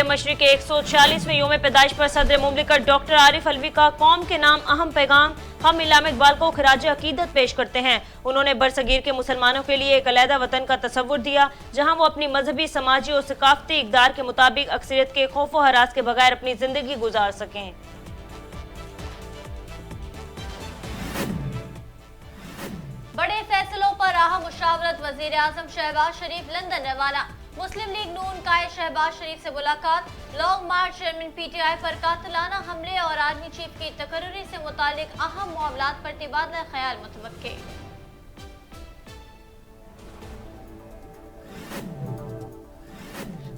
शायर मशरिक के 146वें योम पैदाइश पर सदर मुमलिकत डॉक्टर आरिफ अलवी का कौम के नाम अहम पैगाम। हम इल्लामा इकबाल को खिराज अकीदत पेश करते हैं। उन्होंने बरसगीर के मुसलमानों के लिए एक अलहदा वतन का तस्वुर दिया, जहां वो अपनी मजहबी, समाजी और सकाफती इक़दार के मुताबिक अक्सरियत के खौफ व हरास के बगैर अपनी जिंदगी गुजार सकें। बड़े फैसलों पर राह मुशावरत, वजीर आजम शहबाज शरीफ लंदन रवाना। मुस्लिम लीग नून कायद शहबाज शरीफ से मुलाकात। लॉन्ग मार्च चेयरमैन पीटीआई पर कातिलाना हमले और आर्मी चीफ की तकर्री से मुतालिक अहम मामलात पर तबादला ख्याल मुतवक्के।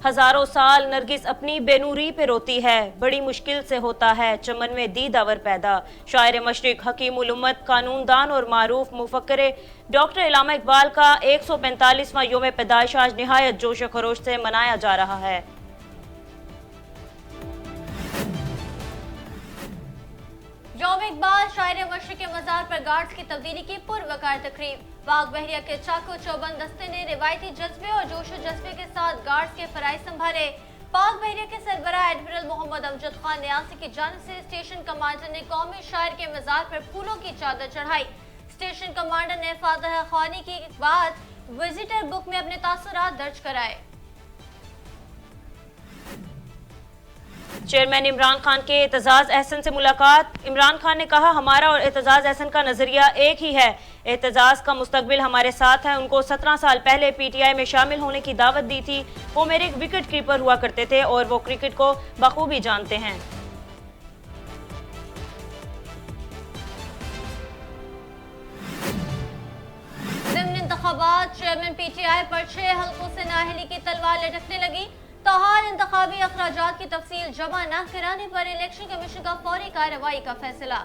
हजारों साल नरगिस अपनी बेनूरी पे रोती है, बड़ी मुश्किल से होता है चमन में दीदावर पैदा। शायर मशरिक, हकीमुल उम्मत, कानूनदान और मारूफ मुफक्किर डॉक्टर इल्लामा इकबाल का 145वां योम पैदाइश आज निहायत जोश व खरोश से मनाया जा रहा है। योम इकबाल, शायर मशरिक के मज़ार पर गार्ड्स की तब्दीली की पुरवकार तकरीब। पाक बहरिया के चाको चौबंद दस्ते ने रिवायती जज्बे और जोश जज्बे के साथ गार्ड्स के फराइज संभाले। पाक बहरिया के सरबराह एडमिरल मोहम्मद अमजद खान न्यासी की जानिब से स्टेशन कमांडर ने कौमी शायर के मज़ार पर फूलों की चादर चढ़ाई। स्टेशन कमांडर ने फातह ख्वानी के बाद विजिटर बुक में अपने तासुरात दर्ज कराए। चेयरमैन इमरान खान के एतजाज अहसन से मुलाकात। इमरान खान ने कहा, हमारा और एतजाज अहसन का नजरिया एक ही है। एतजाज का मुस्तकबिल हमारे साथ है। उनको 17 साल पहले पीटीआई में शामिल होने की दावत दी थी। वो मेरे विकेट कीपर हुआ करते थे और वो क्रिकेट को बखूबी जानते हैं। ज़िम्न इंतखाबात, चेयरमैन पीटीआई पर 6 हल्कों से नाअहली की तलवार लटकने लगी। ताहाल इंतखाबी अखराजात की तफसील जमा न कराने पर इलेक्शन कमीशन का फौरी कार्रवाई का फैसला।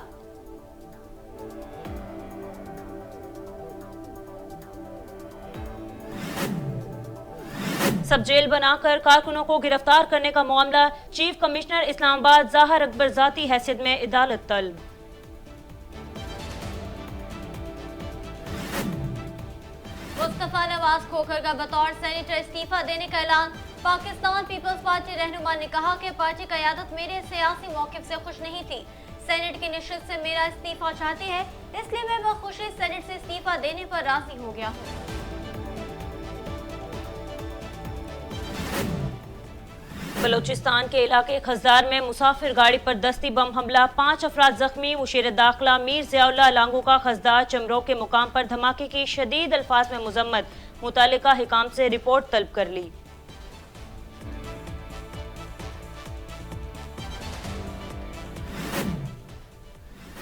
सब जेल बनाकर कारकुनों को गिरफ्तार करने का मामला। चीफ कमिश्नर इस्लामाबाद ज़ाहिर अकबर ज़ाती हैसियत में अदालत तलब। मुस्तफा नवाज खोखर का बतौर सेनेटर इस्तीफा देने का ऐलान। पाकिस्तान पीपल्स पार्टी रहनुमा ने कहा कि पार्टी क़यादत मेरे सियासी मौक़िफ़ से खुश नहीं थी। सेनेट की निश्चित से मेरा इस्तीफा चाहती है, इसलिए मैं बखुशी सेनेट से इस्तीफा देने पर राजी हो गया हूँ। बलोचिस्तान के इलाके खजदार में मुसाफिर गाड़ी पर दस्ती बम हमला, 5 अफराद जख्मी। मुशीर दाखिला मीर ज़ियाउल्लाह लांगू का खजदार चमरों के मुकाम पर धमाके की शदीद अल्फाज में मजम्मत। मुतालिका हिकाम से रिपोर्ट तलब कर ली।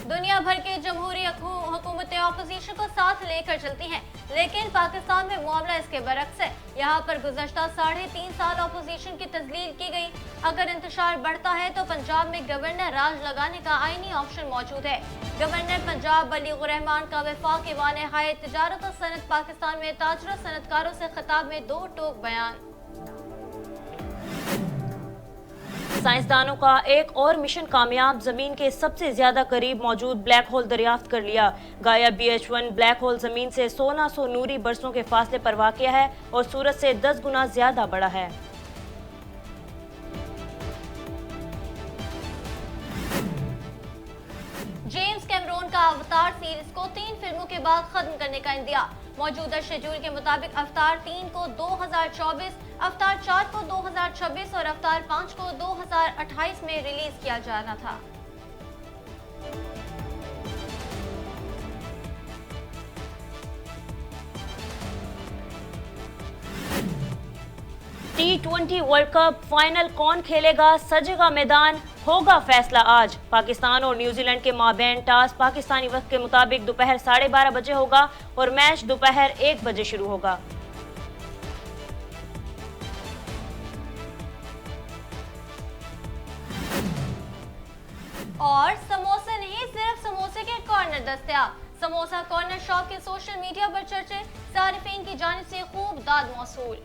दुनिया भर के जमहूरी हुकूमतें अपोजिशन को साथ लेकर चलती हैं, लेकिन पाकिस्तान में मामला इसके बरक्स है। यहाँ पर गुज़श्ता 3.5 साल अपोजिशन की तजलील की गई। अगर इंतशार बढ़ता है तो पंजाब में गवर्नर राज लगाने का आईनी ऑप्शन मौजूद है। गवर्नर पंजाब बलीगुर रहमान का वफाक ईवान हाय तिजारत और सनत पाकिस्तान में ताजर सनतकारों से खिताब में 2 टोक बयान। साइंसदानों का एक और मिशन कामयाब, जमीन के सबसे ज्यादा करीब मौजूद ब्लैक होल दरियाफ्त कर लिया। गाया BH1 ब्लैक होल जमीन से 1600 नूरी बरसों के फासले पर वाक़िया है और सूरज से 10 गुना ज्यादा बड़ा है। जेम्स कैमरून का अवतार सीरीज को 3 फिल्मों के बाद खत्म करने का इंदिया। मौजूदा शेड्यूल के मुताबिक अवतार 3 को 2024, अवतार 4 को 2026 और अवतार 5 को 2028 में रिलीज किया जाना था। T20 वर्ल्ड कप फाइनल कौन खेलेगा, सजेगा मैदान, होगा फैसला आज। पाकिस्तान और न्यूजीलैंड के माबैन टॉस पाकिस्तानी वक्त के मुताबिक दोपहर 12:30 बजे होगा और मैच दोपहर 1 बजे शुरू होगा। और समोसे नहीं, सिर्फ समोसे के कॉर्नर दस्तयाब। समोसा कॉर्नर शॉप के सोशल मीडिया पर चर्चे, सारिफीन की जानिब से खूब दाद मौसूल।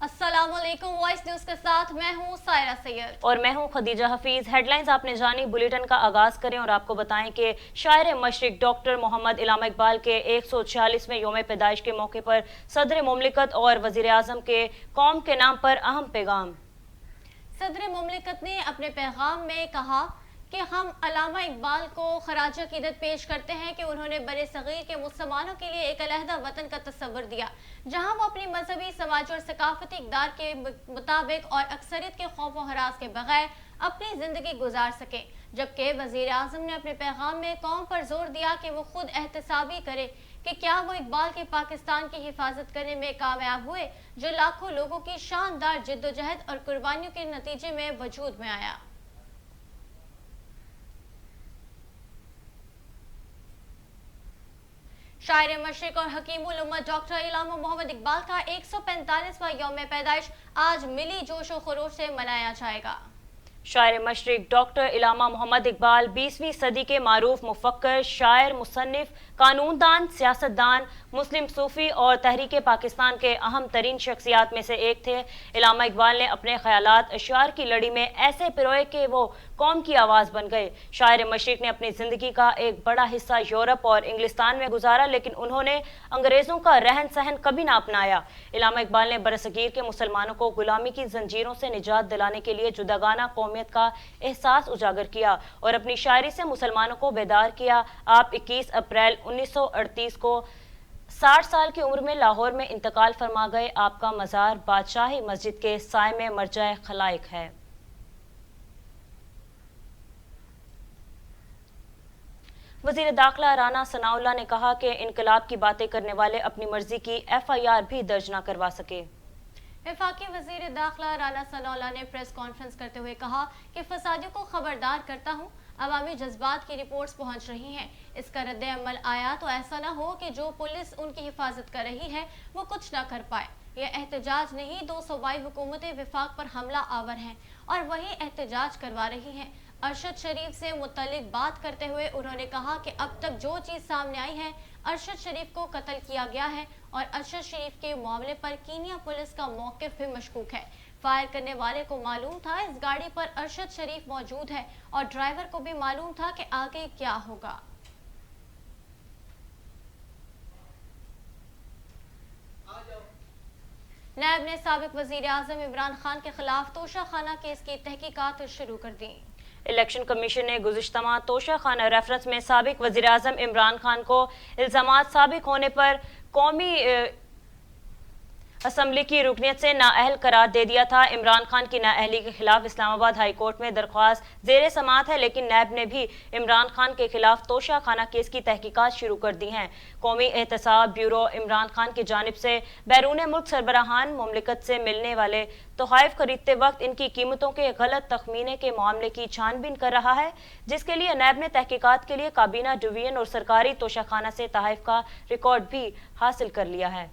अस्सलाम अस्सलामुअलैकुम। वॉइस न्यूज के साथ मैं हूं सायरा सैयद और मैं हूं खदीजा हफीज। हेडलाइंस आपने जानी, बुलेटिन का आगाज करें और आपको बताएं कि शायर मशरिक डॉक्टर मोहम्मद इलामा इकबाल के 146वें योम पैदाइश के मौके पर सदर मुमलिकत और वजीर आजम के कौम के नाम पर अहम पैगाम। सदर मुमलिकत ने अपने पैगाम में कहा कि हम अल्लामा इकबाल को खराज अकीदत पेश करते हैं कि उन्होंने बरे सगीर के मुसलमानों के लिए एक अलहदा वतन का तस्वर दिया जहां वो अपनी मजहबी, समाजी और सकाफती इक़दार के मुताबिक और अक्सरियत के खौफ व हरास के बगैर अपनी जिंदगी गुजार सके। जबकि वजीर आजम ने अपने पैगाम में कौम पर जोर दिया कि वो खुद एहतसाबी करे कि क्या वो इकबाल के पाकिस्तान की हिफाजत करने में कामयाब हुए जो लाखों लोगों की शानदार जिद्दोजहद और कुर्बानियों के नतीजे में वजूद में आया। शायर मशरिक और हकीमुल उम्मत डॉक्टर इलामा मोहम्मद इकबाल का 145वां यौम पैदाइश आज मिली जोशो खरोश से मनाया जाएगा। शायर मशरिक डॉक्टर इलामा मोहम्मद इकबाल 20वीं सदी के मारूफ मुफक्कर, शायर, मुसन्निफ, कानूनदान, सियासतदान, मुस्लिम सूफी और तहरीक पाकिस्तान के अहम तरीन शख्सियात में से एक थे। इलामा इकबाल ने अपने ख्यालात अशआर की लड़ी में ऐसे पिरोए कि वो कौम की आवाज़ बन गए। शायर मशरिक ने अपनी ज़िंदगी का एक बड़ा हिस्सा यूरोप और इंग्लिस्तान में गुजारा, लेकिन उन्होंने अंग्रेज़ों का रहन सहन कभी ना अपनाया। इलामा इकबाल ने बरसगीर के मुसलमानों को गुलामी की जंजीरों से निजात दिलाने के लिए जुदागाना कौमियत का एहसास उजागर किया और अपनी शायरी से मुसलमानों को बेदार किया। आप 21 अप्रैल 1938 को 60 साल की उम्र में लाहौर में इंतकाल फरमा गए। आपका मज़ार बादशाही मस्जिद के साए में मरजाए खलाइक है। वज़ीर दाखिला राना सनाउल्लाह ने कहा कि इनकलाब की बातें करने वाले अपनी मर्जी की FIR भी दर्ज न करवा सके। वफाकी वजीर दाखिला राना सनाउल्लाह ने प्रेस कॉन्फ्रेंस करते हुए कहा कि फसादियों को खबरदार करता हूँ, अवामी जज्बात की रिपोर्ट्स पहुँच रही हैं। इसका रद्द अमल आया तो ऐसा ना हो कि जो पुलिस उनकी हिफाजत कर रही है वो कुछ ना कर पाए। यह एहतजाज नहीं, 2 सूबाई हुकूमतें विफाक पर हमला आवर हैं और वही एहतजाज करवा रही हैं। अरशद शरीफ से मुतल्लिक बात करते हुए उन्होंने कहा कि अब तक जो चीज़ सामने आई है, अरशद शरीफ को कत्ल किया गया है और अरशद शरीफ के मामले पर कीनिया पुलिस का मौक़िफ़ भी मशकूक है। फायर करने वाले को मालूम था इस गाड़ी पर अरशद शरीफ मौजूद है और ड्राइवर को भी मालूम था कि आगे क्या होगा। नायब ने साबिक वज़ीर आज़म इमरान खान के खिलाफ तोशाखाना केस की तहकीकात शुरू कर दी। इलेक्शन कमीशन ने गुज़िश्ता तोशाखाना रेफरेंस में साबिक वज़ीर आज़म इमरान खान को इल्ज़ामात साबिक होने पर कौमी असम्बली की रुकनियत से नाअहल करार दे दिया था। इमरान खान की नाअहली के खिलाफ इस्लामाबाद हाई कोर्ट में दरख्वास्त ज़ेर समात है, लेकिन नैब ने भी इमरान खान के खिलाफ तोशाखाना केस की तहकीकात शुरू कर दी हैं। कौमी एहतसाब ब्यूरो इमरान खान की जानिब से बैरून मुल्क सरबराहान मुमलिकत से मिलने वाले तोहफ़ खरीदते वक्त इनकी कीमतों के गलत तखमीने के मामले की छानबीन कर रहा है, जिसके लिए नैब ने तहकीकात के लिए काबीना डिवीजन और सरकारी तोशाखाना से तोहफ़ का रिकॉर्ड भी हासिल कर लिया है।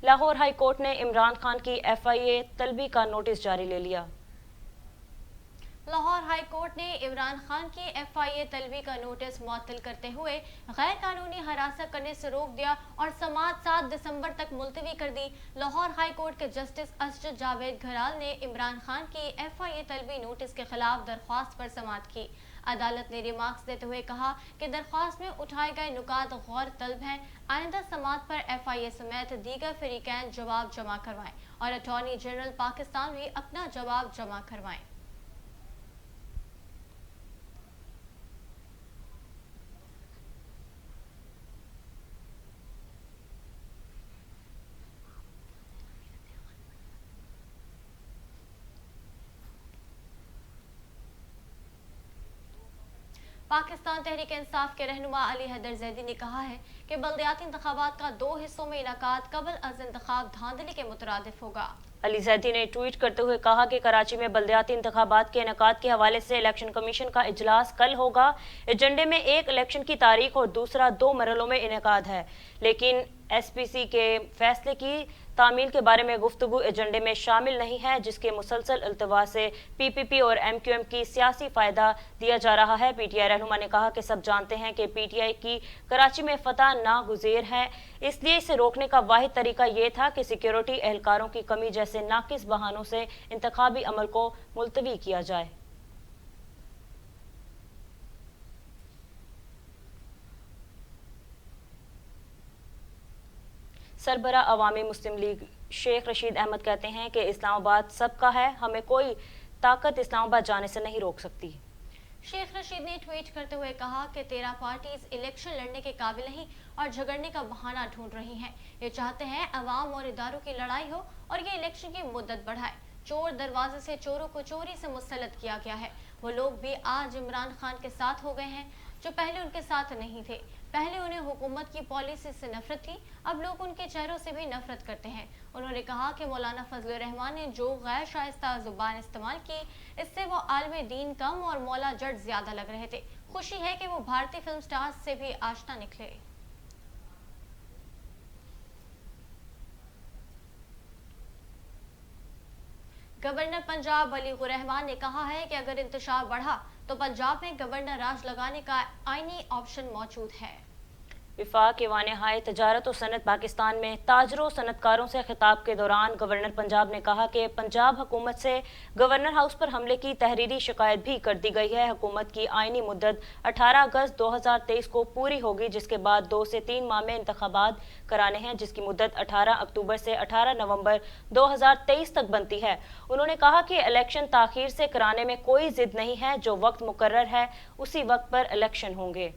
लाहौर हाई कोर्ट ने इमरान खान की FIA तलबी का नोटिस जारी ले लिया। लाहौर हाई कोर्ट ने इमरान खान की FIA तलबी का नोटिस मुअत्तल करते हुए गैर कानूनी हरासत करने से रोक दिया और समाअत 7 दिसंबर तक मुलतवी कर दी। लाहौर हाई कोर्ट के जस्टिस असजद जावेद घराल ने इमरान खान की FIA तलबी नोटिस के खिलाफ दरख्वास्त पर समाअत की। अदालत ने रिमार्क्स देते हुए कहा कि दरख्वास्त में उठाए गए नुकात गौर तलब हैं। आइंदा समाअत पर FIA समेत दीगर फरीकैन जवाब जमा करवाएं और अटॉर्नी जनरल पाकिस्तान भी अपना जवाब जमा करवाएं। पाकिस्तान तहरीक इंसाफ के रहनुमा अली हैदर जैदी ने कहा है कि बल्दियाती इंतखाबात का 2 हिस्सों में इनेकाद कबल अज इंतखाब धांधली के मुतरादिफ होगा। अली जैदी ने ट्वीट करते हुए कहा कि कराची में बल्दियाती इंतखाबात के इनेकाद के हवाले से इलेक्शन कमीशन का इजलास कल होगा। एजेंडे में एक इलेक्शन की तारीख और दूसरा 2 मरहलों में इनेकाद है, लेकिन SPC के फैसले की तामील के बारे में गुफ्तगू एजेंडे में शामिल नहीं है, जिसके मुसलसल अल्तवा से पीपीपी और एमक्यूएम की सियासी फायदा दिया जा रहा है। पीटीआई रहनुमा ने कहा कि सब जानते हैं कि पीटीआई की कराची में फतह नागुज़ेर है, इसलिए इसे रोकने का वाहिद तरीका ये था कि सिक्योरिटी एहलकारों की कमी जैसे नाकिस बहानों से इंतखाबी अमल को मुलतवी किया जाए। सरबरा अवामी मुस्लिम लीग शेख रशीद अहमद कहते हैं कि इस्लामाबाद सबका है, हमें कोई ताकत इस्लामाबाद जाने से नहीं रोक सकती। शेख रशीद ने ट्वीट करते हुए कहा कि 13 पार्टीज इलेक्शन लड़ने के काबिल नहीं और झगड़ने का बहाना ढूंढ रही हैं। ये चाहते हैं अवाम और इदारों की लड़ाई हो और ये इलेक्शन की मुद्दत बढ़ाए। चोर दरवाजे से चोरों को चोरी से मुसल्लत किया गया है। वो लोग भी आज इमरान खान के साथ हो गए हैं जो पहले उनके साथ नहीं थे। पहले उन्हें हुकूमत की पॉलिसी से नफरत थी, अब लोग उनके चेहरों से भी नफरत करते हैं। उन्होंने कहा कि मौलाना फजल रहमान ने जो गैर शाइस्ता जुबान इस्तेमाल की, इससे वो आलम दीन कम और मौला जट ज्यादा लग रहे थे। खुशी है कि वो भारतीय फिल्म स्टार्स से भी आशना निकले। गवर्नर पंजाब वलीगुर रहमान ने कहा है कि अगर इंतशार बढ़ा तो पंजाब में गवर्नर राज लगाने का आईनी ऑप्शन मौजूद है। विफाक ईवान हाय तजारत और सनत पाकिस्तान में ताजरों सनतकारों से खिताब के दौरान गवर्नर पंजाब ने कहा कि पंजाब हुकूमत से गवर्नर हाउस पर हमले की तहरीरी शिकायत भी कर दी गई है। हुकूमत की आईनी मुद्दत 18 अगस्त 2023 को पूरी होगी, जिसके बाद 2 से 3 माह में इंतखाबात कराने हैं, जिसकी मुद्दत 18 अक्टूबर से 18 नवंबर 2023 तक बनती है। उन्होंने कहा कि इलेक्शन ताखीर से कराने में कोई जिद नहीं है, जो वक्त मुकर्रर है उसी वक्त पर इलेक्शन होंगे।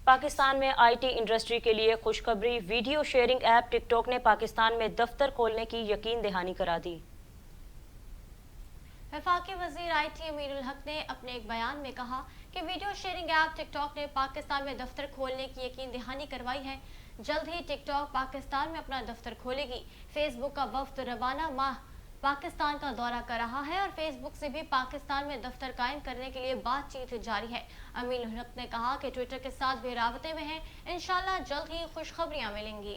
पाकिस्तान में आईटी इंडस्ट्री के लिए खुशखबरी। वीडियो शेयरिंग ऐप टिकटॉक ने पाकिस्तान में दफ्तर खोलने की यकीन दहानी करा दी। वफाकी वजीर आईटी अमीरुल हक ने अपने एक बयान में कहा कि वीडियो शेयरिंग ऐप टिकटॉक ने पाकिस्तान में दफ्तर खोलने की यकीन दहानी करवाई है। जल्द ही टिकटॉक पाकिस्तान में अपना दफ्तर खोलेगी। फेसबुक का वफ्द रवाना माह पाकिस्तान का दौरा कर रहा है और फेसबुक से भी पाकिस्तान में दफ्तर कायम करने के लिए बातचीत जारी है। अमीरुल हक ने कहा कि ट्विटर के साथ भी राबते में हैं, इंशाल्लाह जल्द ही खुशखबरियां मिलेंगी।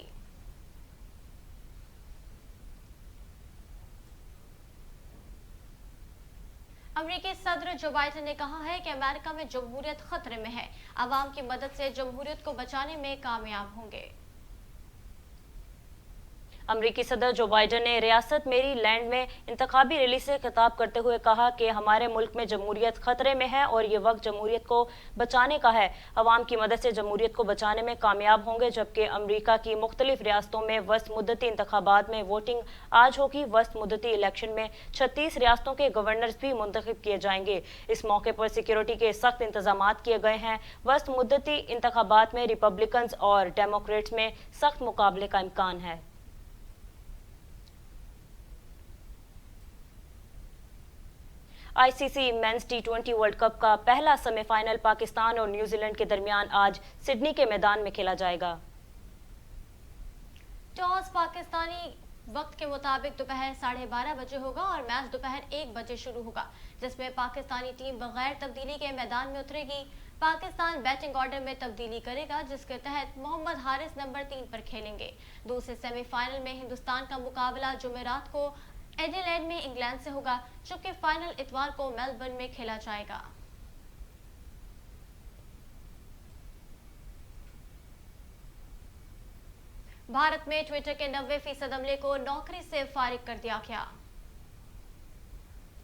अमेरिकी सदर जो बाइडेन ने कहा है कि अमेरिका में जमहूरियत खतरे में है, अवाम की मदद से जमहूरियत को बचाने में कामयाब होंगे। अमरीकी सदर जो बाइडेन ने रियासत मेरी लैंड में इंतखाबी रैली से खिताब करते हुए कहा कि हमारे मुल्क में जमहूरियत खतरे में है और ये वक्त जमहूरियत को बचाने का है। अवाम की मदद से जमहूरियत को बचाने में कामयाब होंगे। जबकि अमरीका की मुख्तलिफ रियासतों में वस्त मुद्दती इंतखाबात में वोटिंग आज होगी। वस्त मुद्दती इलेक्शन में 36 रियासतों के गवर्नर्स भी मुंतखब किए जाएंगे। इस मौके पर सिक्योरिटी के सख्त इंतजाम किए गए हैं। वस्त मुद्दती इंतखाबात में रिपब्लिकन्स और डेमोक्रेट्स में सख्त मुकाबले का इम्कान है। आईसीसी मेंस टी20 वर्ल्ड कप का पहला सेमीफाइनल पाकिस्तान और न्यूजीलैंड के दरमियान आज सिडनी के मैदान में खेला जाएगा। टॉस पाकिस्तानी वक्त के मुताबिक दोपहर 12:30 बजे होगा और मैच दोपहर 1 बजे शुरू होगा, जिसमें पाकिस्तानी टीम बगैर तब्दीली के मैदान में उतरेगी। पाकिस्तान बैटिंग ऑर्डर में तब्दीली करेगा, जिसके तहत मोहम्मद हारिस नंबर 3 पर खेलेंगे। दूसरे सेमीफाइनल में हिंदुस्तान का मुकाबला जुमेरात को एडिलेड में इंग्लैंड से होगा, जबकि फाइनल इतवार को मेलबर्न में खेला जाएगा। भारत में ट्विटर के 90% अमले को नौकरी से फारिग कर दिया गया।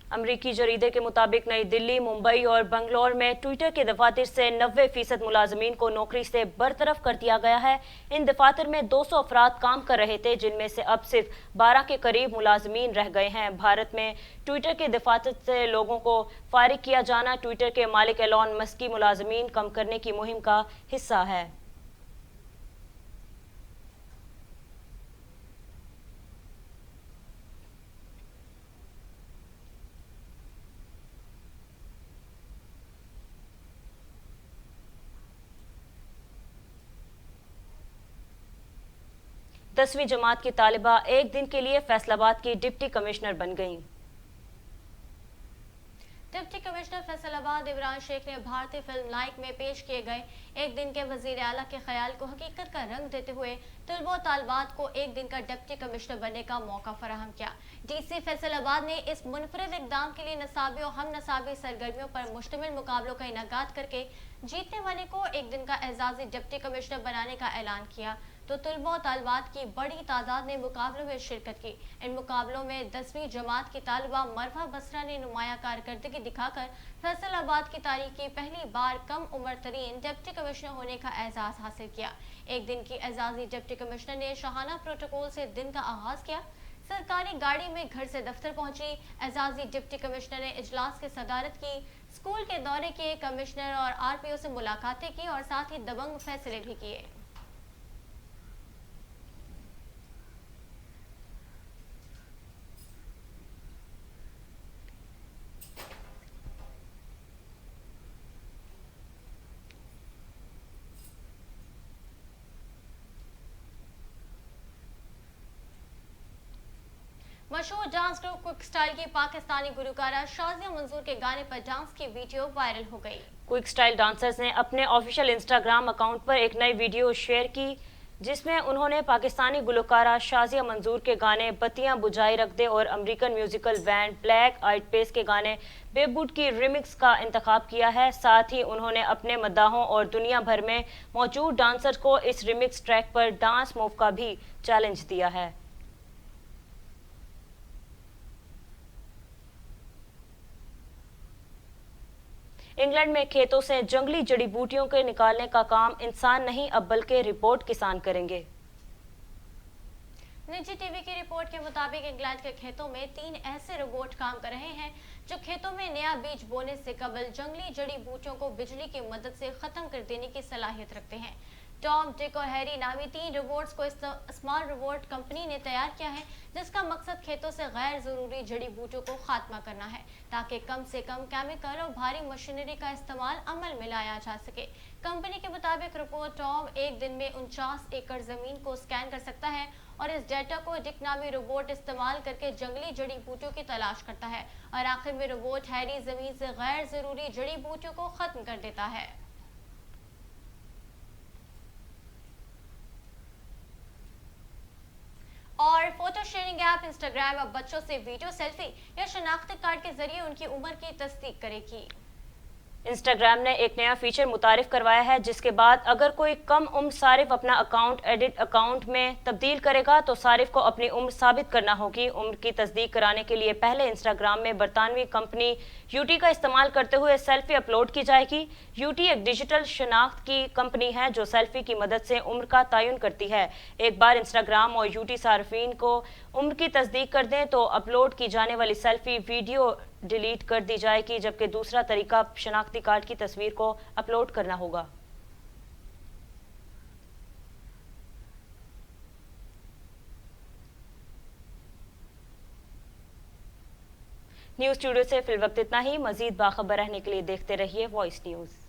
अमरीकी जरीदे के मुताबिक नई दिल्ली, मुंबई और बंगलौर में ट्विटर के दफातर से 90% मुलाजमीन को नौकरी से बरतरफ कर दिया गया है। इन दफातर में 200 अफराद काम कर रहे थे, जिनमें से अब सिर्फ 12 के करीब मुलाजमीन रह गए हैं। भारत में ट्विटर के दफातर से लोगों को फारिग किया जाना ट्विटर के मालिक एलॉन मस्क की मुलाजमीन कम करने की मुहिम का हिस्सा है। 10वीं जमात की तालिबा एक दिन के लिए फैसलाबाद की डिप्टी कमिश्नर बन गईं। डिप्टी कमिश्नर फैसलाबाद इमरान शेख ने भारतीय फिल्म नाइक में पेश किए गए एक दिन के वजीर आला के ख्याल को हकीकत का रंग देते हुए तलबो तालबात को एक दिन का डिप्टी कमिश्नर बनने का मौका फराहम किया। डीसी फैसलाबाद ने इस मुनफरद इकदाम के लिए नसाबी और हम नसाबी सरगर्मियों पर मुश्तमिल मुकाबलों का इनेकाद करके जीतने वाले को एक दिन का एजाजी डिप्टी कमिश्नर बनाने का ऐलान किया। तो तलबा और तालबात की बड़ी तादाद ने मुकाबलों में शिरकत की। इन मुकाबलों में 10वीं जमात की तालिबा मरवा बसरा ने नुमाया कारकर्दगी दिखाकर फैसलाबाद की तारीख की पहली बार कम उम्र तरीन डिप्टी कमिश्नर होने का एजाज हासिल किया। एक दिन की एजाजी डिप्टी कमिश्नर ने शाहाना प्रोटोकॉल से दिन का आगाज किया। सरकारी गाड़ी में घर से दफ्तर पहुंची एजाजी डिप्टी कमिश्नर ने इजलास की सदारत की, स्कूल के दौरे किए, कमिश्नर और RPO से मुलाकातें की और साथ ही दबंग फैसले भी किए। मशहूर डांस ग्रुप क्विक स्टाइल की पाकिस्तानी गुलकारा शाजिया मंजूर के गाने पर डांस की वीडियो वायरल हो गई। क्विक स्टाइल डांसर्स ने अपने ऑफिशियल इंस्टाग्राम अकाउंट पर एक नई वीडियो शेयर की जिसमें उन्होंने पाकिस्तानी गुलकारा शाजिया मंजूर के गाने बत्तियां बुझाई रख दे और अमेरिकन म्यूजिकल बैंड ब्लैक आइड पेस के गाने बेबूट की रिमिक्स का इंतखाब किया है। साथ ही उन्होंने अपने मद्दाहों और दुनिया भर में मौजूद डांसर्स को इस रिमिक्स ट्रैक पर डांस मूव का भी चैलेंज दिया है। इंग्लैंड में खेतों से जंगली जड़ी बूटियों के निकालने का काम इंसान नहीं अब बल्कि रिपोर्ट किसान करेंगे। निजी टीवी की रिपोर्ट के मुताबिक इंग्लैंड के खेतों में 3 ऐसे रोबोट काम कर रहे हैं जो खेतों में नया बीज बोने से कबल जंगली जड़ी बूटियों को बिजली की मदद से खत्म कर देने की सलाहियत रखते हैं। टॉम, डिक और हैरी नामी 3 रोबोट्स को स्मॉल रोबोट कंपनी ने तैयार किया है जिसका मकसद खेतों से गैर जरूरी जड़ी बूटियों को खात्मा करना है ताकि कम से कम केमिकल और भारी मशीनरी का इस्तेमाल अमल में लाया जा सके। कंपनी के मुताबिक रोबोट टॉम एक दिन में 49 एकड़ जमीन को स्कैन कर सकता है और इस डेटा को डिक नामी रोबोट इस्तेमाल करके जंगली जड़ी बूटियों की तलाश करता है और आखिर में रोबोट हैरी जमीन से गैर जरूरी जड़ी बूटियों को खत्म कर देता है। और फोटो शेयरिंग ऐप इंस्टाग्राम अब बच्चों से वीडियो, सेल्फी या शनाख्ती कार्ड के जरिए उनकी उम्र की तस्दीक करेगी। इंस्टाग्राम ने एक नया फीचर मुतारिफ करवाया है जिसके बाद अगर कोई कम उम्र सारिफ अपना अकाउंट एडिट अकाउंट में तब्दील करेगा तो सारिफ को अपनी उम्र साबित करना होगी। उम्र की तस्दीक कराने के लिए पहले इंस्टाग्राम में बरतानवी कंपनी यूटी का इस्तेमाल करते हुए सेल्फी अपलोड की जाएगी। यूटी एक डिजिटल शनाख्त की कंपनी है जो सेल्फी की मदद से उम्र का तयन करती है। एक बार इंस्टाग्राम और यूटी सार्फिन को उम्र की तस्दीक कर दें तो अपलोड की जाने वाली सेल्फी वीडियो डिलीट कर दी जाएगी, जबकि दूसरा तरीका शनाख्ती कार्ड की तस्वीर को अपलोड करना होगा। न्यूज़ स्टूडियो से फिल वक्त इतना ही। मजीद बाखबर रहने के लिए देखते रहिए वॉइस न्यूज़।